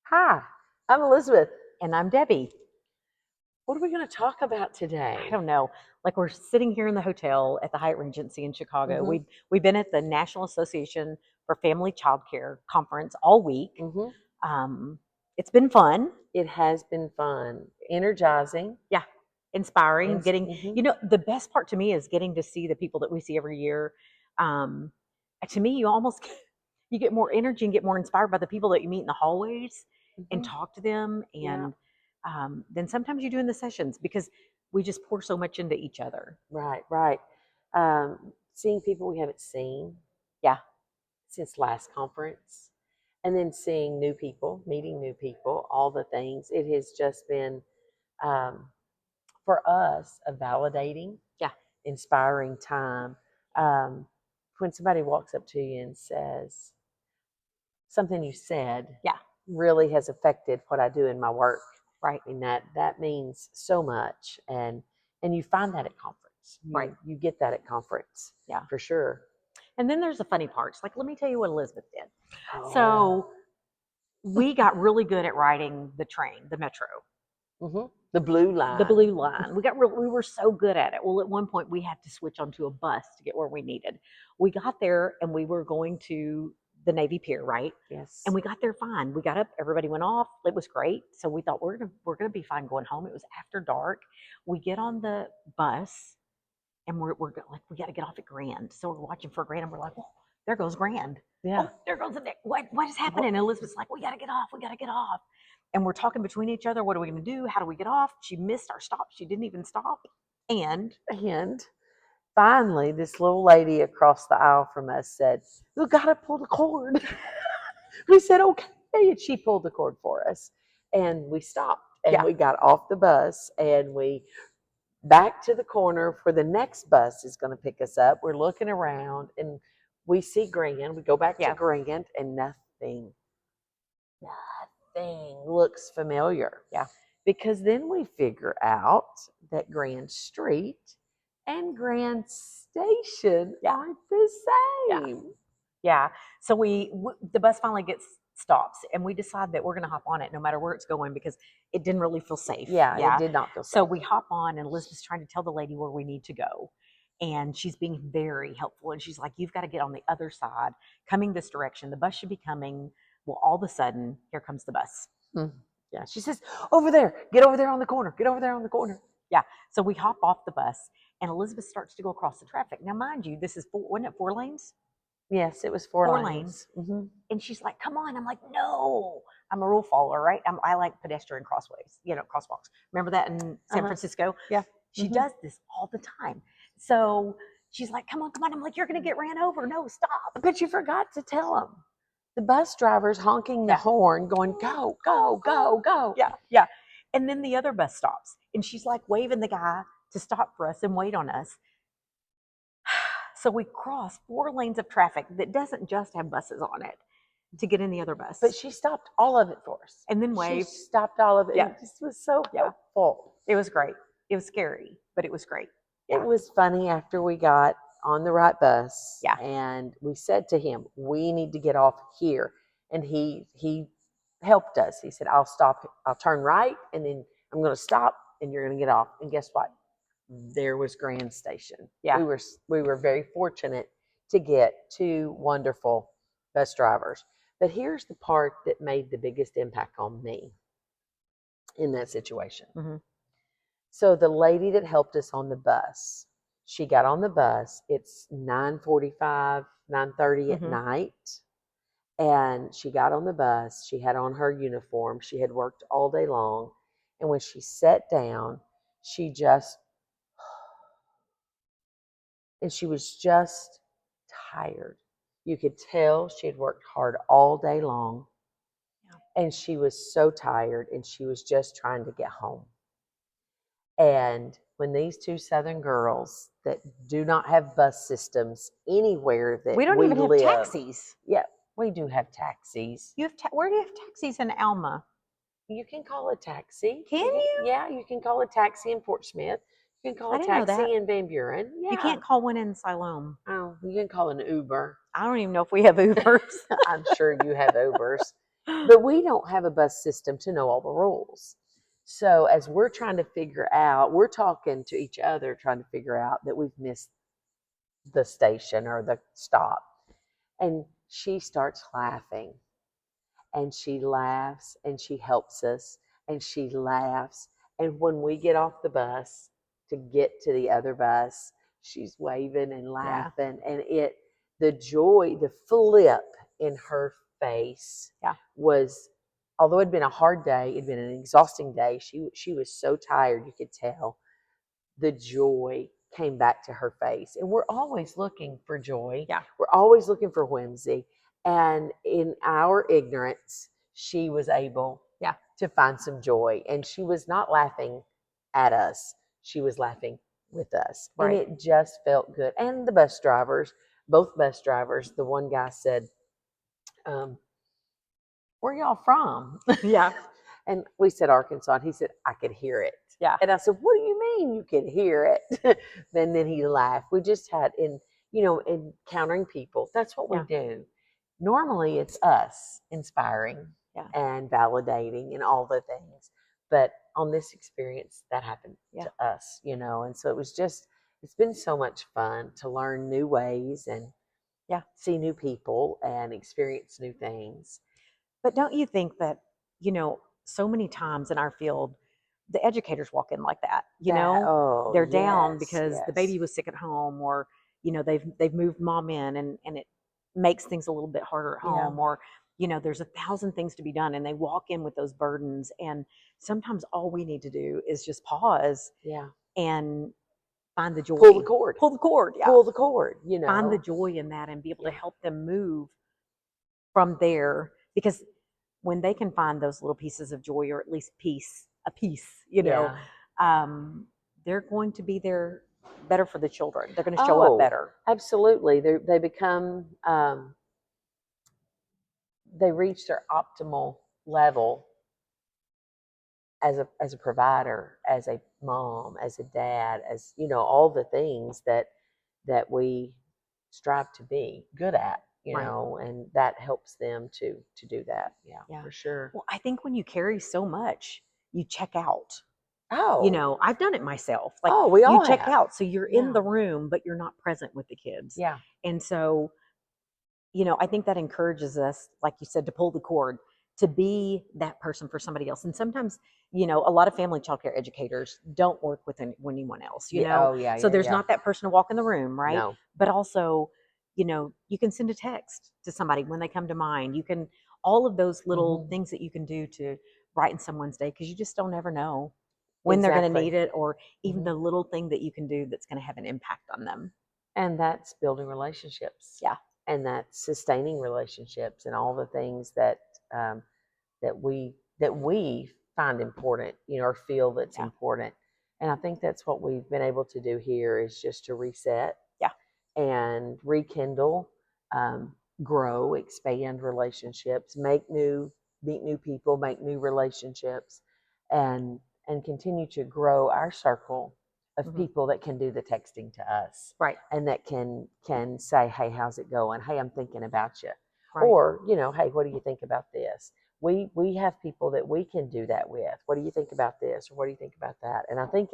Hi, I'm Elizabeth. And I'm Debbie. What are we going to talk about I today? don't know. Like we're sitting here in the hotel at the Hyatt Regency in Chicago. Mm-hmm. We've been at the National Association for Family Childcare conference all week. Mm-hmm. Um, it's been fun. It has been fun, energizing. Yeah, inspiring. Mm-hmm. The best part to me is getting to see the people that we see every year. Um, to me, you almost you get more energy and get more inspired by the people that you meet in the hallways and Mm-hmm. talk to them. Yeah, And then sometimes you do in the sessions because we just pour so much into each other. right. Seeing people we haven't seen Yeah, since last conference, and then seeing new people, meeting new people, all the things. It has just been, um, for us, a validating, yeah, inspiring time. Um, when somebody walks up to you and says, something you said yeah, really has affected what I do in my work. right, I mean that means so much, and you find that at conference. right. You get that at conference, Yeah. for sure. And then there's the funny parts. Like, let me tell you what Elizabeth did. Oh, So we got really good at riding the train, the metro. the blue The line. blue line. We were so good at it. Well, at one point we had to switch onto a bus to get where we needed. We got there and we were going to the Navy Pier, right? Yes. And we got there fine. We got up, everybody went off. It was great. So we thought we're gonna be fine going home. It was after dark. We get on the bus and like we got to get off at Grand. So we're watching for Grand and we're like, oh, there goes Grand. Yeah. Oh, there goes the next. What is happening? And Elizabeth's like, we got to get off. We got to get off. And we're talking between each other. What are we going to do? How do we get off? She missed our stop. She didn't even stop. And And finally, this little lady across the aisle from us said, "We gotta pull the cord." We said, "Okay," and she pulled the cord for us, and we stopped, and yeah, we got off the bus, and we back to the corner for the next bus is going to pick us up. We're looking around and we see Grand. We go back to yeah, Grand and nothing looks familiar. yeah, Because then we figure out that Grand Street and Grand Station yeah, aren't the yeah, same. yeah. So the bus finally gets stops and we decide that we're going to hop on it no matter where it's going because it didn't really feel safe. Yeah, it Yeah. did not feel So safe. we hop on and Elizabeth's trying to tell the lady where we need to go. And she's being very helpful. And she's like, you've got to get on the other side, coming this direction. The bus should be coming. Well, all of a sudden, here comes the bus. Yeah, she says, "Over there, get over there on the corner, get over there on the corner." Yeah. So we hop off the bus and Elizabeth starts to go across the traffic. Now, mind you, wasn't it 4 lanes? Yes, it was four 4 lanes. lanes. And she's like, come on. I'm like, no. I'm a rule follower, right? I like pedestrian crossways, crosswalks. Remember that in San Francisco? Yeah. She does this all the time. So she's like, come on, come on. I'm like, you're going to get ran over. No, stop. But you forgot to tell them. The bus driver's honking the Yeah. horn, going, "Go, go, go, go." Yeah, yeah. And then the other bus stops. And she's like waving the guy to stop for us and wait on us. So we cross 4 lanes of traffic that doesn't just have buses on it to get in the other bus. But she stopped all of it for us. And then waved. She stopped all of it. Yeah. It just was so helpful. It was great. It was scary, but it was great. It was funny after we got on the right bus. Yeah. And we said to him, "We need to get off here." And he helped us. He said, "I'll stop. I'll turn right, and then I'm going to stop, and you're going to get off." And guess what? There was Grand Station. Yeah. We were very fortunate to get two wonderful bus drivers. But here's the part that made the biggest impact on me in that situation. Mm-hmm. So the lady that helped us on the bus, she got on the bus. It's 9:45, 9:30 at night. And she got on the bus. She had on her uniform. She had worked all day long. And when she sat down, she was just tired. You could tell she had worked hard all day long. Yeah. And she was so tired and she was just trying to get home. And when these two Southern girls that do not have bus systems anywhere that we don't even live, have taxis. Yeah, we do have taxis. Where do you have taxis in Alma? You can call a taxi. Can you? Yeah, you can call a taxi in Fort Smith. You can call a taxi in Van Buren. Yeah. You can't call one in Siloam. Oh, you can call an Uber. I don't even know if we have Ubers. I'm sure you have Ubers. But we don't have a bus system to know all the rules. So as we're trying to figure out, we're talking to each other, trying to figure out that we've missed the station or the stop. And she starts laughing, and she laughs, and she helps us, and she laughs. And when we get off the bus to get to the other bus, she's waving and Yeah. laughing. And the joy, the flip in her face Yeah. was, although it'd been a hard day, it'd been an exhausting day. She was so tired, you could tell. The joy came back to her face. And we're always looking for joy. Yeah. We're always looking for whimsy. And in our ignorance, she was able to find some joy. And she was not laughing at us, she was laughing with us. Right. And it just felt good. And the bus drivers, both bus drivers, the one guy said, where y'all from? Yeah. And we said Arkansas, and he said, I could hear it. Yeah. And I said, what do you mean you could hear it? And then he laughed. We just had encountering people. That's what we do. Normally it's us inspiring and validating and all the things. But on this experience, that happened to us, and so it's been so much fun to learn new ways and see new people and experience new things. But don't you think that, so many times in our field, the educators walk in like that, they're down because the baby was sick at home, or, they've moved mom in, and it makes things a little bit harder at home, or, there's 1,000 things to be done, and they walk in with those burdens. And sometimes all we need to do is just pause and find the joy. Pull the cord. Pull the cord. Yeah. Pull the cord, Find the joy in that and be able to help them move from there. Because when they can find those little pieces of joy, or at least a piece, they're going to be there better for the children. They're going to show up better. Absolutely. They become, they reach their optimal level as a provider, as a mom, as a dad, as, all the things that we strive to be good at. And that helps them to do that. Yeah, for sure. Well, I think when you carry so much, you check out. Oh, I've done it myself. Like, we all you check have. out, so you're in the room, but you're not present with the kids. Yeah. And so, I think that encourages us, like you said, to pull the cord, to be that person for somebody else. And sometimes, a lot of family child care educators don't work with anyone else, so there's not that person to walk in the room, right? No. But also, you can send a text to somebody when they come to mind. You can, all of those little things that you can do to brighten someone's day, because you just don't ever know when they're going to need it, or even the little thing that you can do that's going to have an impact on them. And that's building relationships. Yeah. And that's sustaining relationships, and all the things that we find important, or feel that's important. And I think that's what we've been able to do here, is just to reset and rekindle, grow, expand relationships, meet new people, make new relationships, and continue to grow our circle of people that can do the texting to us, right? And that can say, hey, how's it going? Hey, I'm thinking about you. Right. Or, hey, what do you think about this? We have people that we can do that with. What do you think about this? Or what do you think about that? And I think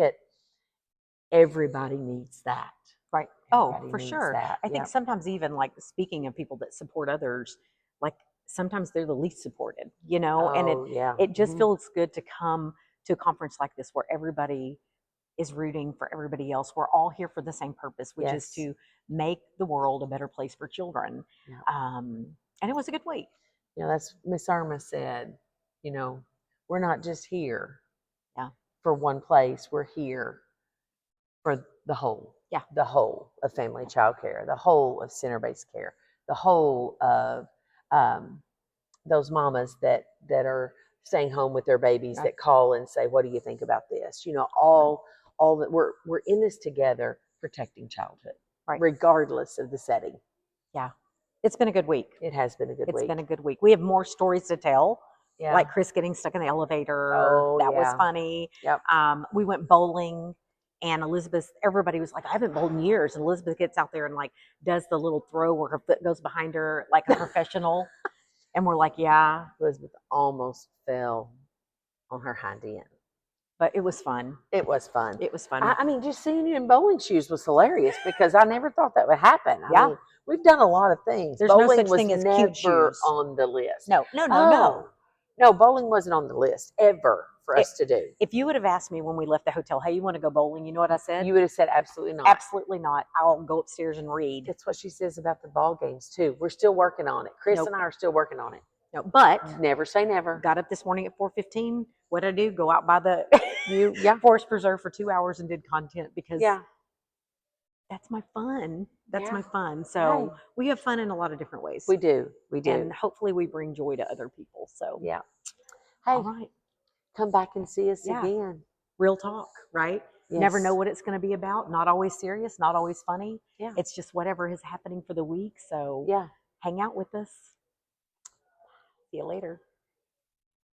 everybody needs that. Right. Everybody for needs sure. that. I think sometimes, even like, speaking of people that support others, like, sometimes they're the least supported, and it just feels good to come to a conference like this, where everybody is rooting for everybody else. We're all here for the same purpose, which is to make the world a better place for children. And it was a good week. That's Miss Irma said, we're not just here for one place. We're here for the whole. The whole of family child care, the whole of center-based care, the whole of those mamas that are staying home with their babies, that call and say, what do you think about this? All that we're in this together, protecting childhood, regardless of the setting. Yeah. It's been a good week. It has been a good week. It's been a good week. We have more stories to tell. Like Chris getting stuck in the elevator. That was funny. Yep. We went bowling, and Elizabeth, everybody was like, I haven't bowled in years. And Elizabeth gets out there and, like, does the little throw where her foot goes behind her like a professional. And we're like, yeah, Elizabeth almost fell on her hind end. but it was fun. It was fun. It was fun. I mean, just seeing you in bowling shoes was hilarious because I never thought that would happen. Yeah. I mean, we've done a lot of things. There's no Bowling such was thing as cute never shoes. on the list. No. Oh, no, bowling wasn't on the list ever for us to do. If you would have asked me when we left the hotel, hey, you want to go bowling? You know what I said? You would have said absolutely not. Absolutely not. I'll go upstairs and read. That's what she says about the ball games too. We're still working on it. Chris Nope. and I are still working on it. No, but Never say never. got up this morning at 4:15. What did I do? Go out by the Yeah. forest preserve for 2 hours and did content because Yeah. that's my fun. That's Yeah. my fun. So Hey. we have fun in a lot of different ways. We do. We do. And hopefully we bring joy to other people. So Yeah. Hey, all right. come back and see us Yeah. again. Real talk, right? Yes. Never know what it's going to be about. Not always serious, not always funny. Yeah. It's just whatever is happening for the week. So Yeah. hang out with us. See you later.